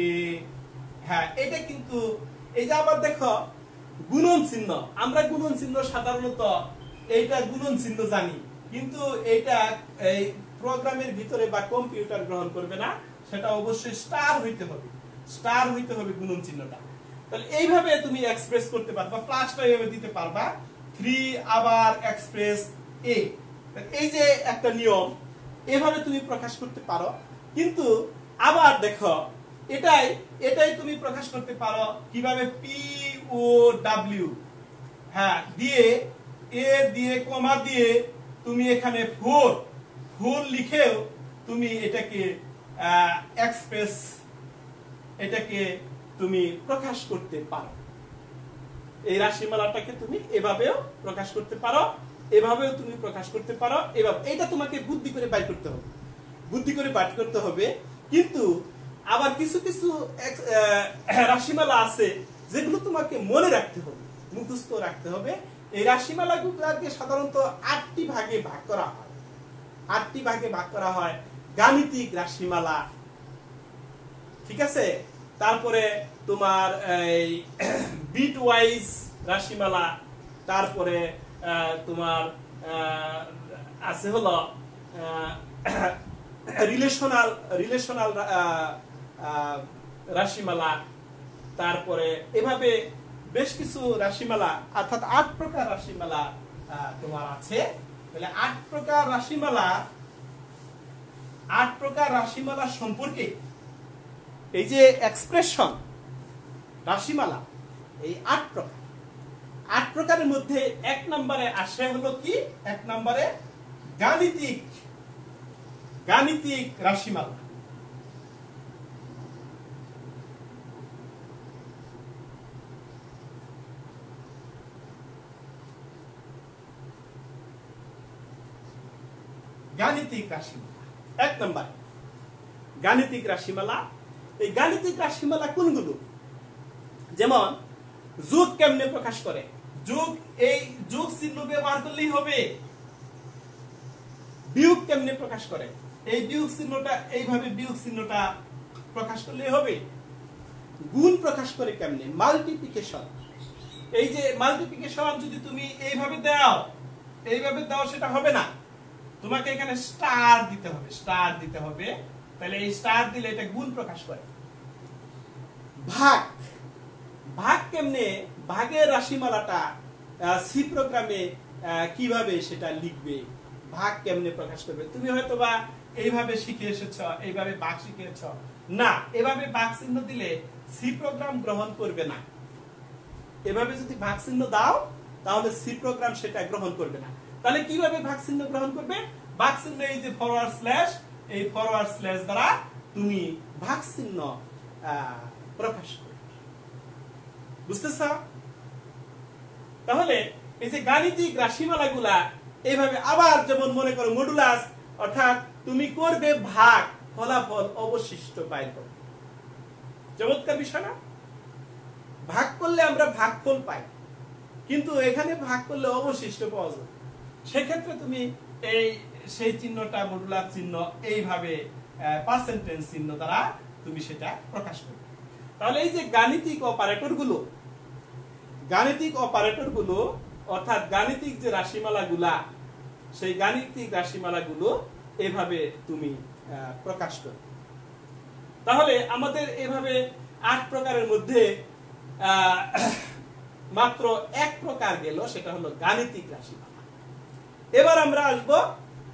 এ। হ্যাঁ, এটা কিন্তু এই যে আবার দেখো গুণন চিহ্ন, আমরা গুণন চিহ্ন সাধারণত এইটা গুণন চিহ্ন জানি, কিন্তু এইটা এই প্রোগ্রামের ভিতরে বা কম্পিউটার গ্রহণ করবে না, সেটা অবশ্যই স্টার হইতে হবে, স্টার হইতে হবে গুণন চিহ্নটা। তাহলে এইভাবে তুমি এক্সপ্রেস করতে পারবা, প্লাসটা এইভাবে দিতে পারবা, 3 আবার এক্সপ্রেস a। এই যে একটা নিয়ম, এভাবে তুমি প্রকাশ করতে পারো। কিন্তু আবার দেখো এটাই তুমি প্রকাশ করতে পারো কিভাবে, পি ও ডাব্লিউ, হ্যাঁ, দিয়ে এ দিয়ে কমা দিয়ে তুমি এখানে 4 লিখেও তুমি এটাকে এক্সপ্রেস, এটাকে তুমি প্রকাশ করতে পারো। এই রাশিমালাটাকে তুমি এভাবেও প্রকাশ করতে পারো, এভাবেও তুমি প্রকাশ করতে পারো, এভাবে। এটা তোমাকে বুদ্ধি করে বাইর করতে হবে, বুদ্ধি করে বাইর করতে হবে। কিন্তু আবার কিছু কিছু রাশিমালা আছে যেগুলো তোমাকে মনে রাখতে হবে, মুখস্থ রাখতে হবে। এই রাশিমালাগুলোকে সাধারণত 8টি ভাগে ভাগ করা হয়, 8টি ভাগে ভাগ করা হয়। গাণিতিক রাশিমালা, ঠিক আছে, তারপরে তোমার এই বিট ওয়াইজ রাশিমালা, তারপরে তোমার আছে হলো রিলেশনাল রাশিমালা, তারপরে এভাবে বেশ কিছু রাশিমালা, অর্থাৎ 8 প্রকার রাশিমালা তোমার আছে। তাহলে 8 প্রকার রাশিমালা সম্পর্কে এই যে এক্সপ্রেশন রাশিমালা, এই 8 প্রকারের মধ্যে 1 নম্বরে আসে হলো কি, 1 নম্বরে গাণিতিক রাশিমালা। গাণিতিক রাশিমালা 1 নম্বর গাণিতিক রাশিমালা। এই গাণিতিক রাশিমালা কোনগুলো? যেমন যোগ কেমনে প্রকাশ করে, এই যোগ চিহ্ন ব্যবহার করলেই হবে। বিয়োগ কেমনে প্রকাশ করে, এই বিয়োগ চিহ্নটা এইভাবে বিয়োগ চিহ্নটা প্রকাশ করলেই হবে। গুণ প্রকাশ করে কেমনে, মাল্টিপ্লিকেশন। এই যে মাল্টিপ্লিকেশন যদি তুমি এইভাবে দাও সেটা হবে না, তোমাকে এখানে স্টার দিতে হবে, তাহলে এই স্টার দিলে এটা গুণ প্রকাশ করে। ভাগ কেমনে, ভাগের রাশিমালাটা সি প্রোগ্রামে কিভাবে সেটা লিখবে, ভাগ কেমনে প্রকাশ করবে। তুমি হয়তো বা এইভাবে শিখে এসেছো, এইভাবে ভাগ শিখেছ না, এভাবে ভাগ চিহ্ন দিলে সি প্রোগ্রাম গ্রহণ করবে না। এভাবে যদি ভাগ চিহ্ন দাও তাহলে সি প্রোগ্রাম সেটা গ্রহণ করবে না। তাহলে কিভাবে ভাগ চিহ্ন গ্রহণ করবে? ভাগ চিহ্ন এই যে ফরওয়ার্ড স্ল্যাশ, এই ফরওয়ার্ড স্ল্যাশ দ্বারা তুমি ভাগ চিহ্ন প্রকাশ করবে। বুঝতেছ? তাহলে এই যে গাণিতিক রাশিমালাগুলা এইভাবে, আবার যেমন মনে করো মডুলাস, অর্থাৎ তুমি করবে ভাগ, ফলাফল অবশিষ্ট বাইর করবে। চমৎকার বিষয় না? ভাগ করলে আমরা ভাগফল পাই, কিন্তু এখানে ভাগ করলে অবশিষ্ট পাওয়া যায়। সেক্ষেত্রে তুমি সেই চিহ্নটা মডুলাস চিহ্ন এইভাবে পার্সেন্টেজ চিহ্ন দ্বারা তুমি সেটা প্রকাশ করবে। তাহলে এই যে গাণিতিক অপারেটরগুলো অর্থাৎ গাণিতিক যে রাশিমালাগুলা, সেই গাণিতিক রাশিমালাগুলো এভাবে তুমি প্রকাশ করবে। তাহলে আমাদের এভাবে 8 প্রকারের মধ্যে মাত্র এক প্রকার গেল, সেটা হলো গাণিতিক রাশিমালা। এবার আমরা আসব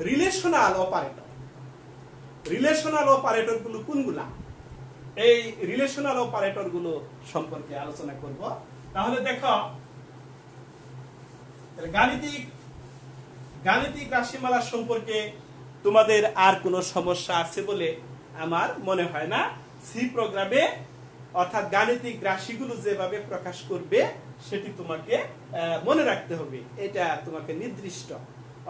রিলেশনাল অপারেটর। রিলেশনাল অপারেটর গুলো কোনগুলা, এই রিলেশনাল অপারেটর গুলো সম্পর্কে আলোচনা করব। তাহলে দেখো, গাণিতিক রাশিমালা সম্পর্কে তোমাদের আর কোনো সমস্যা আছে বলে আমার মনে হয় না। সি প্রোগ্রামে অর্থাৎ গাণিতিক রাশিগুলো যেভাবে প্রকাশ করবে সেটি তোমাকে মনে রাখতে হবে, এটা তোমাকে নির্দিষ্ট।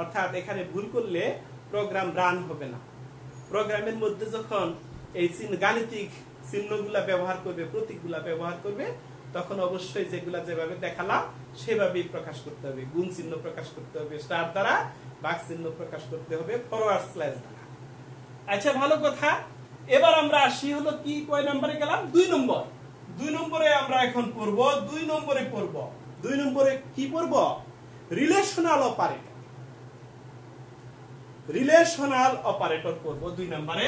অর্থাৎ এখানে ভুল করলে প্রোগ্রাম রান হবে না। প্রোগ্রামের মধ্যে যখন এই গাণিতিক চিহ্নগুলা ব্যবহার করবে, প্রতীকগুলা ব্যবহার করবে, তখন অবশ্যই যেগুলা যেভাবে দেখালাম সেভাবেই প্রকাশ করতে হবে। গুণ চিহ্ন প্রকাশ করতে হবে স্টার দ্বারা, ভাগ চিহ্ন প্রকাশ করতে হবে ফরওয়ার্ড স্ল্যাশ দ্বারা। আচ্ছা, ভালো কথা। এবার আমরা আসি হলো কি, কয় নম্বরে গেলাম? 2 নম্বর। 2 নম্বরে আমরা এখন পড়ব। 2 নম্বরে কি পড়ব? Relational operator. রিলেশনাল অপারেটর পড়ব 2 নম্বরে।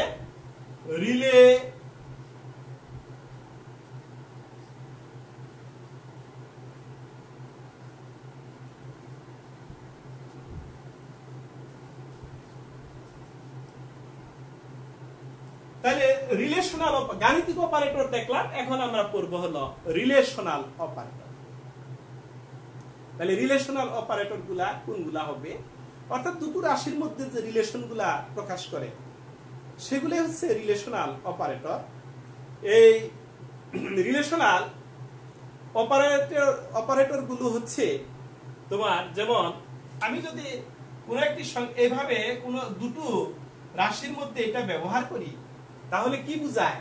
তাহলে রিলেশনাল গাণিতিক অপারেটর দেখলাম, এখন আমরা পড়ব হলো রিলেশনাল অপারেটর। তাহলে রিলেশনাল অপারেটর গুলা কোনগুলা হবে, অর্থাৎ দুটো রাশির মধ্যে যে রিলেশন গুলা প্রকাশ করে সেগুলো হচ্ছে রিলেশনাল অপারেটর। এই রিলেশনাল অপারেটর গুলো হচ্ছে তোমার, যেমন আমি যদি কোনো একটি এইভাবে কোনো দুটো রাশির মধ্যে এটা ব্যবহার করি, তাহলে কি বোঝায়?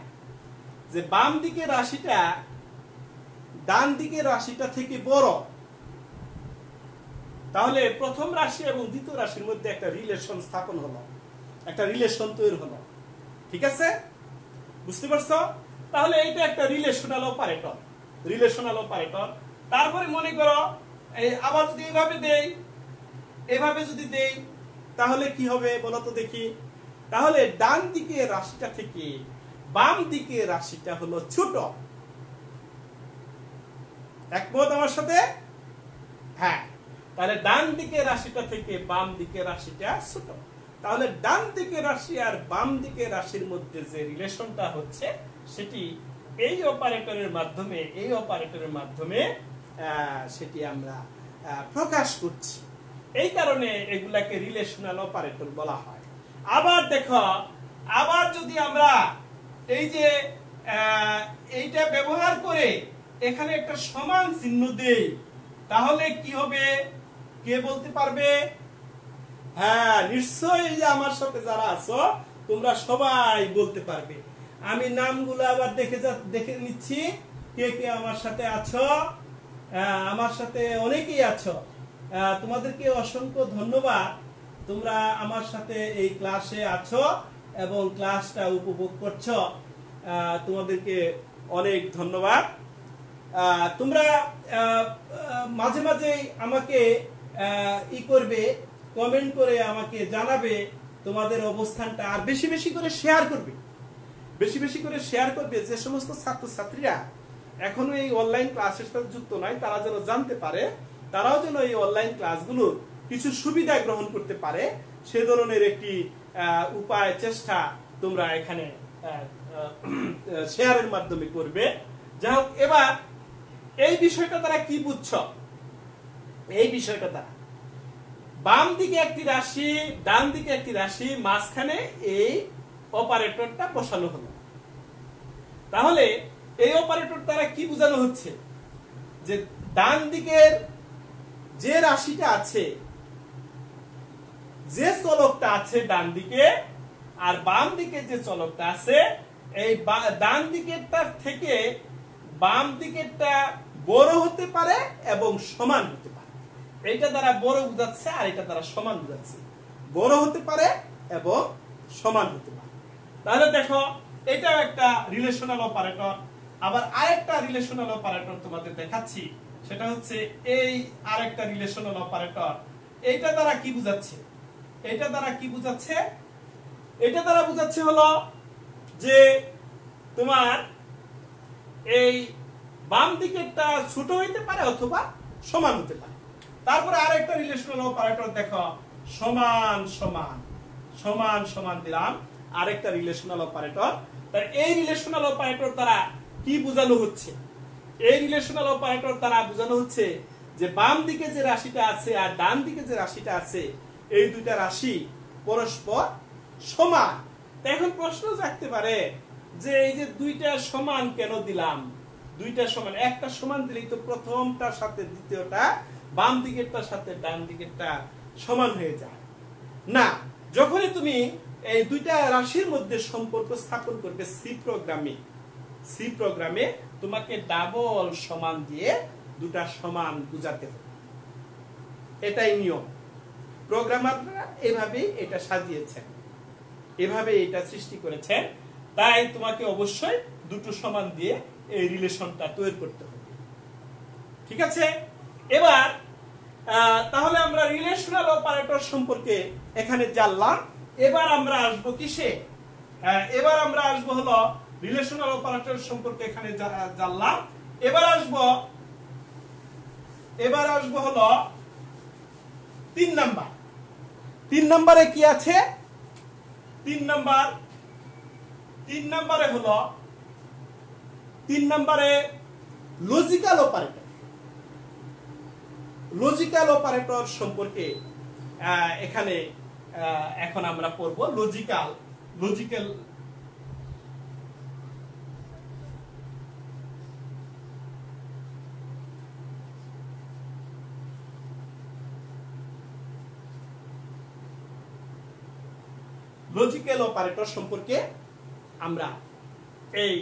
যে বাম দিকের রাশিটা ডান দিকের রাশিটা থেকে বড়, তাহলে প্রথম রাশি এবং দ্বিতীয় রাশির মধ্যে একটা রিলেশন স্থাপন হলো, একটা রিলেশন তৈরি হলো। ঠিক আছে, বুঝতে পারছো? তাহলে এইটা একটা রিলেশনাল অপারেটর। তারপরে মনে করো আবার যদি এভাবে যদি দেই, তাহলে কি হবে বলো তো দেখি? তাহলে ডান দিকের রাশিটা থেকে বাম দিকের রাশিটা হলো ছোট। একমত আমার সাথে? হ্যাঁ। তাহলে ডান দিকের রাশিটা থেকে বাম দিকের রাশিটা ছোট। তাহলে ডান দিকের রাশি আর বাম দিকের রাশির মধ্যে যে রিলেশনটা হচ্ছে সেটি এই অপারেটরের মাধ্যমে সেটি আমরা প্রকাশ করছি। এই কারণে এগুলাকে রিলেশনাল অপারেটর বলা হয়। আবার দেখো, আবার যদি আমরা এই যে এইটা ব্যবহার করে এখানে একটা সমান চিহ্ন দেই, তাহলে কি হবে? কে বলতে পারবে? হ্যাঁ, নিশ্চয়ই যে আমার সাথে যারা আছো তোমরা সবাই বলতে পারবে। আমি নামগুলো আবার দেখে নিচ্ছি, কে কে আমার সাথে আছো। আমার সাথে অনেকেই আছো, তোমাদেরকে অসংখ্য ধন্যবাদ। তোমরা আমার সাথে এই ক্লাসে আছো এবং ক্লাসটা উপভোগ করছো, তোমাদেরকে অনেক ধন্যবাদ। তোমরা মাঝে মাঝে আমাকে করবে, কমেন্ট করে আমাকে জানাবে তোমাদের অবস্থানটা, আর বেশি বেশি করে শেয়ার করবে। যে সমস্ত ছাত্রছাত্রীরা এখনো এই অনলাইন ক্লাসের সাথে যুক্ত নয়, তারা যেন জানতে পারে, তারাও যেন এই অনলাইন ক্লাসগুলোর কিছু সুবিধা গ্রহণ করতে পারে, সে ধরনের একটি উপায়, চেষ্টা তোমরা এখানে শেয়ারের মাধ্যমে করবে। যাই হোক, এবার এই বিষয়টা তারা কি বুঝছ? এই বিষয়টা তারা বাম দিকে একটি রাশি, ডান দিকে একটি রাশি, মাঝখানে এই অপারেটরটা বসানো হলো। তাহলে এই অপারেটর দ্বারা কি বোঝানো হচ্ছে? যে ডান দিকের যে রাশিটা আছে, যে চলকটা আছে ডান দিকে, আর বাম দিকে যে চলকটা আছে, এই ডান দিকেরটা থেকে বাম দিকেরটা বড় হতে পারে এবং সমান হতে পারে। এইটা দ্বারা বড় বোঝাচ্ছে আর এটা দ্বারা সমান বোঝাচ্ছে। বড় হতে পারে এবং সমান হতে পারে। তাহলে দেখো, এটাও একটা রিলেশনাল অপারেটর। আবার আরেকটা রিলেশনাল অপারেটর তোমাদের দেখাচ্ছি, সেটা হচ্ছে এই আরেকটা রিলেশনাল অপারেটর। এইটা দ্বারা কি বোঝাচ্ছে? এটা দ্বারা বোঝাচ্ছে হলো যে তোমার এই বাম দিকেরটা ছোট হইতে পারে অথবা সমান হতে পারে। তারপরে আরেকটা রিলেশনাল অপারেটর দেখো, সমান সমান, সমান সমান দিলাম আরেকটা রিলেশনাল অপারেটর। তার এই রিলেশনাল অপারেটর দ্বারা কি বোঝানো হচ্ছে? এই রিলেশনাল অপারেটর দ্বারা বোঝানো হচ্ছে যে বাম দিকে যে রাশিটা আছে আর ডান দিকে যে রাশিটা আছে এই দুইটা রাশি পরস্পর সমান। এখন প্রশ্ন জাগতে পারে যে এই যে দুইটা সমান কেন দিলাম? দুইটা সমান, একটা সমান দিলেই তো প্রথমটার সাথে দ্বিতীয়টা, বাম দিকেরটার সাথে ডান দিকেরটা সমান হয়ে যায় না। যখনই তুমি এই দুইটা রাশির মধ্যে সম্পর্ক স্থাপন করবে সি প্রোগ্রামে তোমাকে ডাবল সমান দিয়ে দুটা সমান বুঝাতে হবে। এটাই নিয়ম। প্রোগ্রামাররা এভাবেই এটা সাজিয়েছেন, এভাবে এটা সৃষ্টি করেছেন। তাই তোমাকে অবশ্যই দুটো সমান দিয়ে এই রিলেশনটা তৈরি করতে হবে। ঠিক আছে? এবার তাহলে আমরা রিলেশনাল অপারেটর সম্পর্কে এখানে জানলাম। এবার আমরা আসবো কিসে? এবার আমরা আসবো হলো রিলেশনাল অপারেটর সম্পর্কে এখানে জানলাম। এবার আসবো হলো 3 নাম্বার। 3 নাম্বারে কি আছে? 3 নাম্বারে হলো 3 নাম্বারে লজিক্যাল অপারেটর। লজিক্যাল অপারেটর সম্পর্কে এখানে এখন আমরা পড়ব। লজিক্যাল লজিক্যাল অপারেটর সম্পর্কে আমরা এই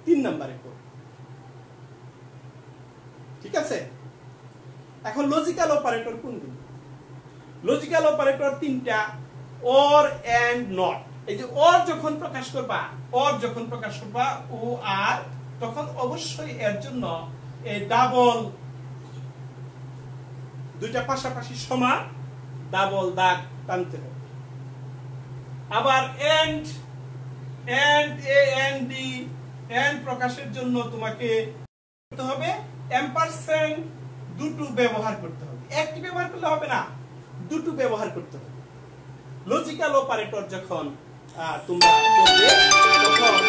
3 নম্বরে পড়ব। ঠিক আছে? এখন লজিক্যাল অপারেটর কোনগুলো? লজিক্যাল অপারেটর 3টা, অর, এন্ড, নট। এই যে অর যখন প্রকাশ করবা ও আর, তখন অবশ্যই এর জন্য এই ডাবল, দুইটা পাশাপাশি সমান ডাবল দাগ টানতে হবে। আবার এন্ড প্রকাশের জন্য তোমাকে করতে হবে এম্পারস্যান্ড, দুটো ব্যবহার করতে হবে। একটি ব্যবহার করলে হবে না, দুটো ব্যবহার করতে হবে। লজিক্যাল অপারেটর যখন তোমরা করবে তখন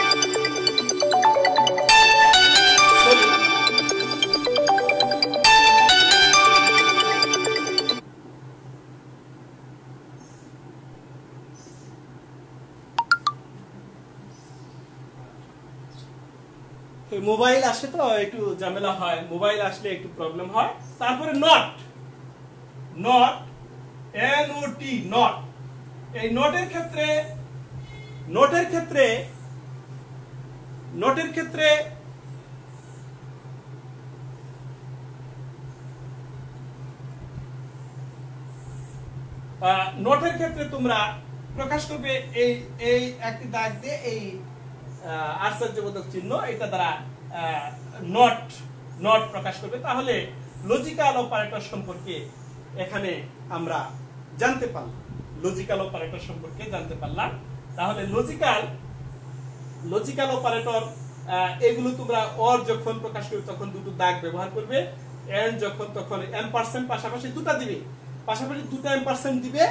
মোবাইল আসে তো একটু ঝামেলা হয়, মোবাইল আসলে একটু প্রবলেম হয়। তারপরে নট, NOT, নট। এই নোটের ক্ষেত্রে তোমরা প্রকাশ করবে এই একটি দাগ দিয়ে এই আশ্চর্যবোধক চিহ্ন, এটা দ্বারা নট প্রকাশ করবে। তাহলে লজিক্যাল অপারেটর সম্পর্কে এখানে আমরা জানতে পারলাম। তাহলে লজিক্যাল অপারেটর এগুলো তোমরা অর যখন প্রকাশ করবে তখন দুটো দাগ ব্যবহার করবে, এন্ড যখন তখন এম্পারসেন্ট পাশাপাশি দুটো দিবে, পাশাপাশি দুটো এম্পারসেন্ট দিবে,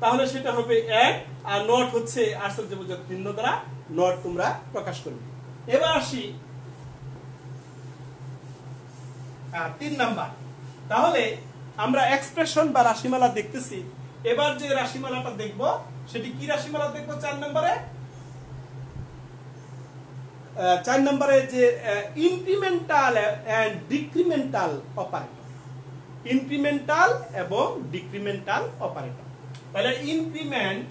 তাহলে সেটা হবে এন্ড। আর নট হচ্ছে আশ্চর্যবোধক চিহ্ন দ্বারা নট তোমরা প্রকাশ করবে। এবার আসি 3 নাম্বার। তাহলে আমরা এক্সপ্রেশন বা রাশিমালা দেখতেছি। এবার যে রাশিমালাটা দেখব সেটি কি রাশিমালা দেখব? 4 নম্বরে যে incremental and decremental operator, incremental এবং ডিক্রিমেন্টাল অপারেটর। তাহলে ইনক্রিমেন্ট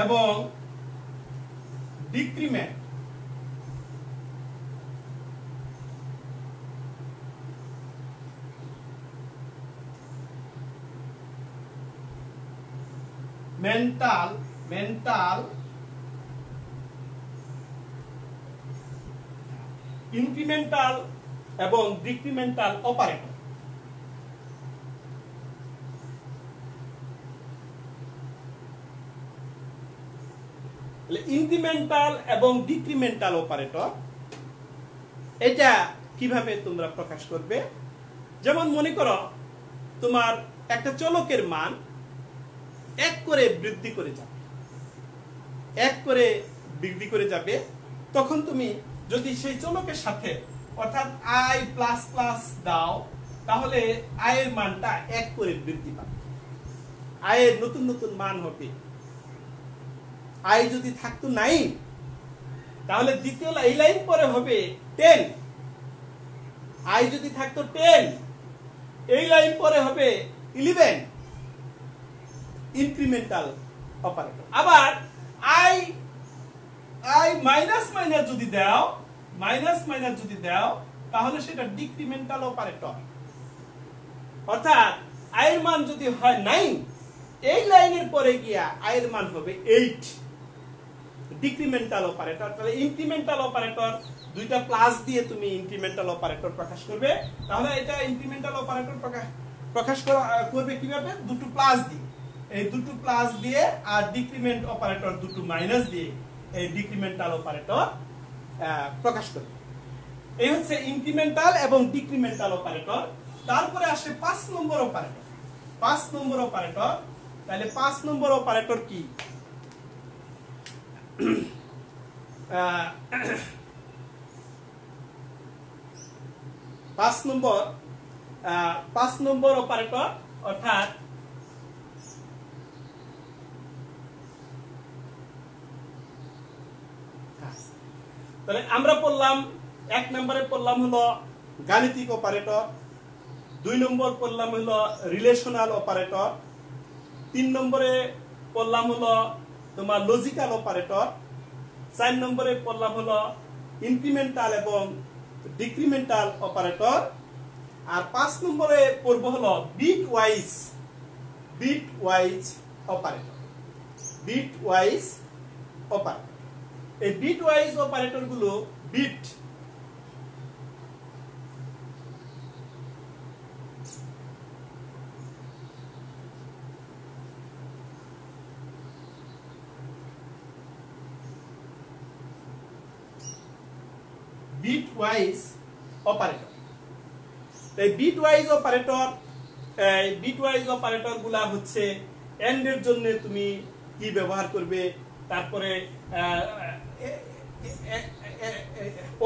এবং ডিক্রিমেন্ট মেন্টাল ইনক্রিমেন্টাল এবং ডিক্রিমেন্টাল অপারেটর। ইনক্রিমেন্টাল এবং ডিক্রিমেন্টাল অপারেটর এটা কিভাবে তোমরা প্রকাশ করবে? যেমন মনে করো তোমার একটা চলকের মান 1 করে বৃদ্ধি করে যাবে, 1 করে বৃদ্ধি করে যাবে, তখন তুমি যদি সেই চলকের সাথে অর্থাৎ i প্লাস প্লাস দাও, তাহলে i এর মানটা 1 করে বৃদ্ধি পাবে, i এর নতুন নতুন মান হবে। i যদি থাকতো 9, তাহলে দ্বিতীয় এই লাইন পরে হবে 10। i যদি থাকতো 10, এই লাইন পরে হবে 11। Incremental operator. আবার i মাইনাস মাইনাস যদি দাও, তাহলে সেটা ডিক্রিমেন্টাল অপারেটর। অর্থাৎ i এর মান যদি হয় 9, এই লাইনের পরে গিয়া i এর মান হবে 8। Decremental operator. তাহলে ইনক্রিমেন্টাল অপারেটর দুইটা প্লাস দিয়ে তুমি ইনক্রিমেন্টাল অপারেটর প্রকাশ করবে। তাহলে এটা ইনক্রিমেন্টাল অপারেটর প্রকাশ করবে কিভাবে? দুটো প্লাস দিয়ে, এই দুটো প্লাস দিয়ে, আর ডিক্রিমেন্ট অপারেটর দুটো মাইনাস দিয়ে এই ডিক্রিমেন্টাল অপারেটর প্রকাশ করবে। এই হচ্ছে ইনক্রিমেন্টাল এবং ডিক্রিমেন্টাল অপারেটর। তারপরে আসে 5 নম্বর অপারেটর। 5 নম্বর অপারেটর, তাহলে 5 নম্বর অপারেটর কি? 5 নম্বর অপারেটর অর্থাৎ তাহলে আমরা পড়লাম 1 নম্বরে পড়লাম হলো গাণিতিক অপারেটর, 2 নম্বর পড়লাম হলো রিলেশনাল অপারেটর, 3 নম্বরে পড়লাম হলো তোমার লজিক্যাল অপারেটর, 4 নম্বরে পড়লাম হলো ইনক্রিমেন্টাল এবং ডিক্রিমেন্টাল অপারেটর, আর 5 নম্বরে পড়ব হলো bitwise operator. Bitwise operator, এই বিট ওয়াইজ অপারেটর গুলো বিট বিটওয়াইজ অপারেটর। এই বিটওয়াইজ অপারেটর গুলা হচ্ছে এন্ড এর জন্য তুমি কি ব্যবহার করবে, তারপরে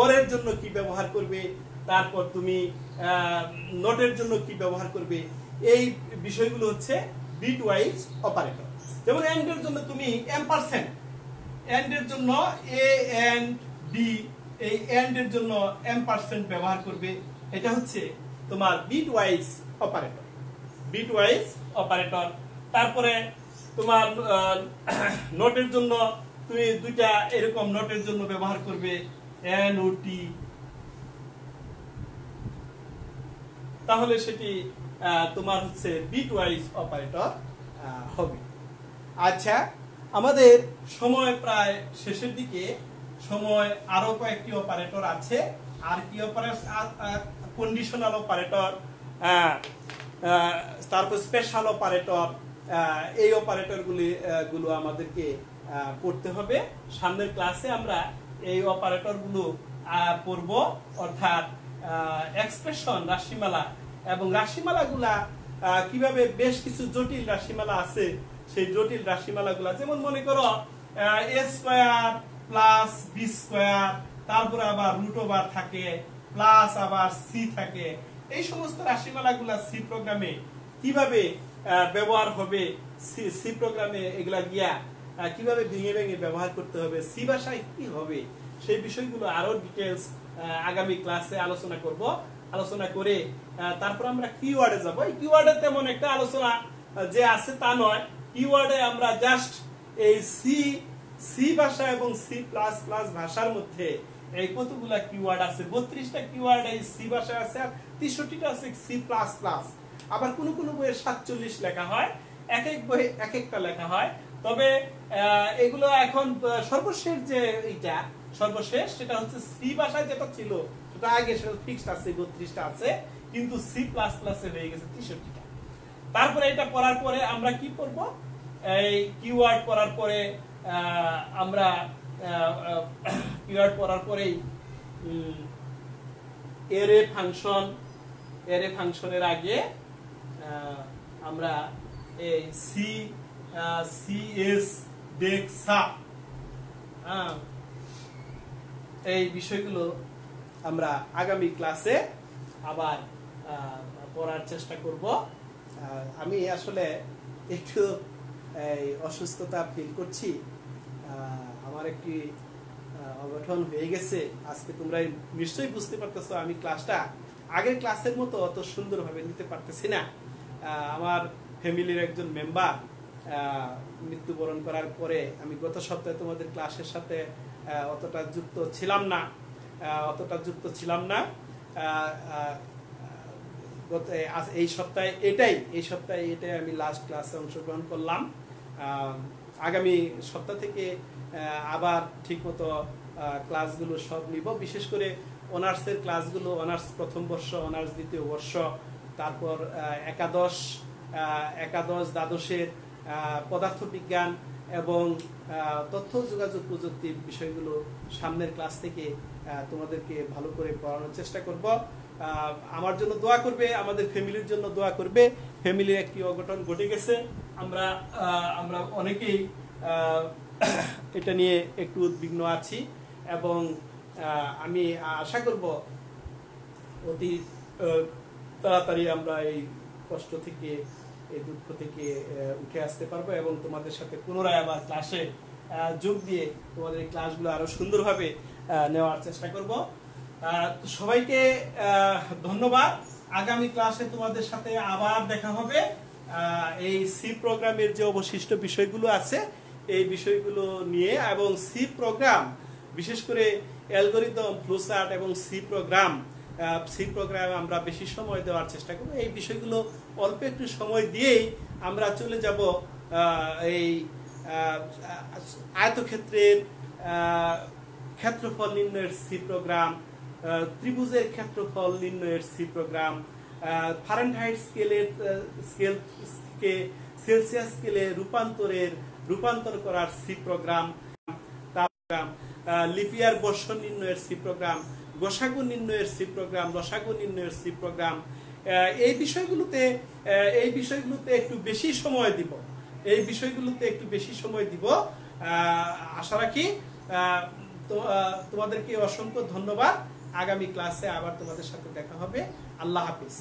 ওরের জন্য কি ব্যবহার করবে, তারপর তুমি নটের জন্য কি ব্যবহার করবে, এই বিষয়গুলো হচ্ছে বিটওয়াইজ অপারেটর। যেমন এন্ড এর জন্য তুমি এম্পারসেন্ট, এন্ড এর জন্য এ এন্ড বি, এই এন্ড এর জন্য এম্পারসেন্ট ব্যবহার করবে। এটা হচ্ছে তোমার বিটওয়াইজ অপারেটর। তারপরে তোমার নোটের জন্য তুমি দুইটা এরকম নোটের জন্য ব্যবহার করবে এন ও টি, তাহলে সেটি তোমার হচ্ছে বিটওয়াইজ অপারেটর হবে। আচ্ছা, আমাদের সময় প্রায় শেষের দিকে, সময় আরো কয়েকটি অপারেটর আছে। আর কি অপারেটর? কন্ডিশনাল অপারেটর, তারপর স্পেশাল অপারেটর। এই অপারেটর গুলো আমাদেরকে পড়তে হবে। সামনের ক্লাসে আমরা এই অপারেটর গুলো পড়ব, অর্থাৎ এক্সপ্রেশন, রাশিমালা, এবং রাশিমালা গুলা কিভাবে, বেশ কিছু জটিল রাশিমালা আছে, সেই জটিল রাশিমালা গুলা, যেমন মনে করো এ স্কয়ার প্লাস বি স্কয়ার, তারপরে আবার রুট ওভার থাকে, প্লাস আবার সি থাকে। এই সমস্ত রাশিমালা গুলা সি প্রোগ্রামে কিভাবে ব্যবহার হবে, সি প্রোগ্রামে এগুলা গিয়া কিভাবে ভেঙে ভেঙে ব্যবহার করতে হবে, সি ভাষায় কি হবে, সেই বিষয়গুলো আরো ডিটেলস আগামী ক্লাসে আলোচনা করে তারপর আমরা কিওয়ার্ডে যাব। এই কিওয়ার্ডে তেমন একটা আলোচনা যে আছে তা নয়। কিওয়ার্ডে আমরা জাস্ট এই সি ভাষা এবং সি প্লাস প্লাস ভাষার মধ্যে এই কতগুলা কিওয়ার্ড আছে, 32টা কিওয়ার্ড এই সি ভাষায় আছে, আর 63টা আছে সি প্লাস প্লাস। আবার কোন কোন বইয়ে 47 লেখা হয়, এক এক বইয়ে এক একটা লেখা হয়। তবে এগুলো এখন সর্বশেষ যে সর্বশেষ সেটা হচ্ছে সি ভাষায় যেটা ছিল সেটা আগে সেটা ফিক্সড আছে, 32টা আছে, কিন্তু সি প্লাস প্লাসে হয়ে গেছে 63টা। তারপরে এটা পড়ার পরে আমরা কি করব? এই কিওয়ার্ড পড়ার পরে আমরা পিরিয়ড পড়ার পরেই এরে ফাংশনের আগে আমরা এই সিএস ডেক্সা এই বিষয়গুলো আমরা আগামী ক্লাসে আবার পড়ার চেষ্টা করব। আমি আসলে একটু অসুস্থতা ফিল করছি, আমার একটি অঘটন হয়ে গেছে আজকে। তোমরা নিশ্চয়ই বুঝতে পারতেছো আমি ক্লাসটা আগের ক্লাসের মতো অত সুন্দরভাবে নিতে পারতেছি না। আমার ফ্যামিলির একজন মেম্বার মৃত্যুবরণ করার পরে আমি গত সপ্তাহে তোমাদের ক্লাসের সাথে অতটা যুক্ত ছিলাম না। এই সপ্তাহে এটাই আমি লাস্ট ক্লাসে অংশগ্রহণ করলাম। আগামী সপ্তাহ থেকে আবার ঠিকমতো ক্লাসগুলো সব নিব, বিশেষ করে অনার্সের ক্লাসগুলো, অনার্স প্রথম বর্ষ, অনার্স দ্বিতীয় বর্ষ, তারপর একাদশ দ্বাদশের পদার্থবিজ্ঞান এবং তথ্য যোগাযোগ প্রযুক্তির বিষয়গুলো সামনের ক্লাস থেকে তোমাদেরকে ভালো করে পড়ানোর চেষ্টা করব। আমার জন্য দোয়া করবে, আমাদের ফ্যামিলির জন্য দোয়া করবে। ফ্যামিলির একটি অঘটন ঘটে গেছে, আমরা অনেকেই এটা নিয়ে একটু উদ্বিগ্ন আছি এবং আমি আশা করব অতি তাড়াতাড়ি আমরা এই কষ্ট থেকে, এই দুঃখ থেকে উঠে আসতে পারবো এবং তোমাদের সাথে পুনরায় আবার ক্লাসে যোগ দিয়ে তোমাদের এই ক্লাসগুলো আরো সুন্দরভাবে নেওয়ার চেষ্টা করব। সবাইকে ধন্যবাদ। আগামী ক্লাসে তোমাদের সাথে আবার দেখা হবে। এই সি প্রোগ্রামের যে অবশিষ্ট বিষয়গুলো আছে এই বিষয়গুলো নিয়ে, এবং সি প্রোগ্রাম বিশেষ করে অ্যালগরিদম, ফ্লোচার্ট এবং সি প্রোগ্রামে আমরা বেশি সময় দেওয়ার চেষ্টা করব। এই বিষয়গুলো অল্প একটু সময় দিয়েই আমরা চলে যাব এই আয়তক্ষেত্রের ক্ষেত্রফল নির্ণয়ের সি প্রোগ্রাম, ত্রিভুজের ক্ষেত্রফল নির্ণয়ের সি প্রোগ্রাম, ফারেনহাইট স্কেলকে সেলসিয়াস স্কেলে রূপান্তর করার সি প্রোগ্রাম, লিপিয়ার বর্ষ নির্ণয়ের সি প্রোগ্রাম, গোসাগু নির্ণয়ের সি প্রোগ্রাম, লসাগু নির্ণয়ের সি প্রোগ্রাম। এই বিষয়গুলোতে একটু বেশি সময় দিব। আশা রাখি। তোমাদেরকে অসংখ্য ধন্যবাদ। আগামী ক্লাসে আবার তোমাদের সাথে দেখা হবে। আল্লাহ হাফিজ।